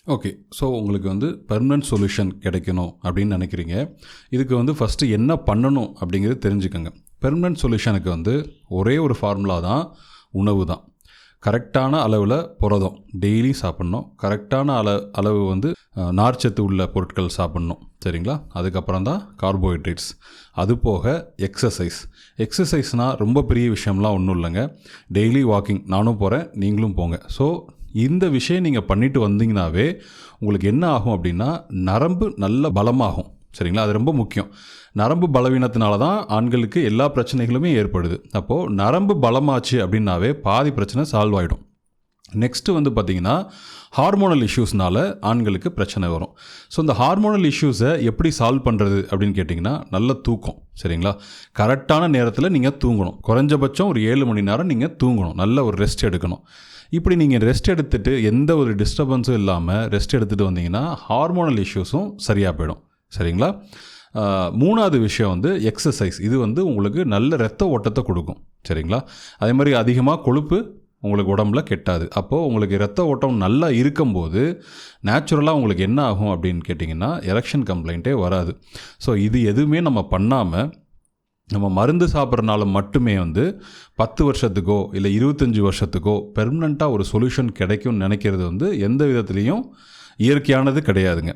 Okay. So உங்களுக்கு வந்து permanent solution கிடைக்கணும் அப்படின்னு நினைக்கிறீங்க. இதுக்கு வந்து ஃபஸ்ட்டு என்ன பண்ணணும் அப்படிங்கிறது தெரிஞ்சுக்கோங்க. பெர்மனன்ட் சொல்யூஷனுக்கு வந்து ஒரே ஒரு ஃபார்முலா தான், உணவு தான். கரெக்டான அளவில் புரதம் டெய்லி சாப்பிட்ணும். கரெக்டான அளவு வந்து நார்ச்சத்து உள்ள பொருட்கள் சாப்பிட்ணும். சரிங்களா? அதுக்கப்புறம் தான் கார்போஹைட்ரேட்ஸ். அது போக எக்ஸசைஸ்னால் ரொம்ப பெரிய விஷயம்லாம் ஒன்றும் இல்லைங்க. டெய்லி வாக்கிங் நானும் போகிறேன், நீங்களும் போங்க. ஸோ இந்த விஷயம் நீங்கள் பண்ணிட்டு வந்தீங்கன்னாவே உங்களுக்கு என்ன ஆகும் அப்படின்னா, நரம்பு நல்ல பலமாகும். சரிங்களா? அது ரொம்ப முக்கியம். நரம்பு பலவீனத்தினால தான் ஆண்களுக்கு எல்லா பிரச்சனைகளுமே ஏற்படுது. அப்போது நரம்பு பலமாச்சு அப்படின்னாவே பாதி பிரச்சனை சால்வ் ஆகிடும். நெக்ஸ்ட்டு வந்து பார்த்திங்கன்னா, ஹார்மோனல் இஷ்யூஸ்னால ஆண்களுக்கு பிரச்சனை வரும். ஸோ இந்த ஹார்மோனல் இஷ்யூஸை எப்படி சால்வ் பண்ணுறது அப்படின்னு கேட்டிங்கன்னா, நல்ல தூக்கம். சரிங்களா? கரெக்டான நேரத்தில் நீங்கள் தூங்கணும். குறைஞ்சபட்சம் ஒரு 7 மணி நேரம் நீங்கள் தூங்கணும். நல்ல ஒரு ரெஸ்ட் எடுக்கணும். இப்படி நீங்கள் ரெஸ்ட் எடுத்துகிட்டு எந்த ஒரு டிஸ்டர்பன்ஸும் இல்லாமல் ரெஸ்ட் எடுத்துகிட்டு வந்தீங்கன்னா ஹார்மோனல் இஷ்யூஸும் சரியாக போயிடும். சரிங்களா? 3வது விஷயம் வந்து எக்ஸசைஸ். இது வந்து உங்களுக்கு நல்ல இரத்த ஓட்டத்தை கொடுக்கும். சரிங்களா? அதே மாதிரி அதிகமாக கொழுப்பு உங்களுக்கு உடம்புல கெட்டாது. அப்போது உங்களுக்கு இரத்த ஓட்டம் நல்லா இருக்கும்போது நேச்சுரலாக உங்களுக்கு என்ன ஆகும் அப்படின்னு கேட்டிங்கன்னா, எரெக்ஷன் கம்ப்ளைண்ட்டே வராது. ஸோ இது எதுவுமே நம்ம பண்ணாமல் நம்ம மருந்து சாப்பிட்றனால மட்டுமே வந்து 10 வருஷத்துக்கோ இல்லை 25 வருஷத்துக்கோ பெர்மனண்ட்டாக ஒரு சொல்யூஷன் கிடைக்கும்னு நினைக்கிறது வந்து எந்த விதத்துலேயும் இயற்கையானது கிடையாதுங்க.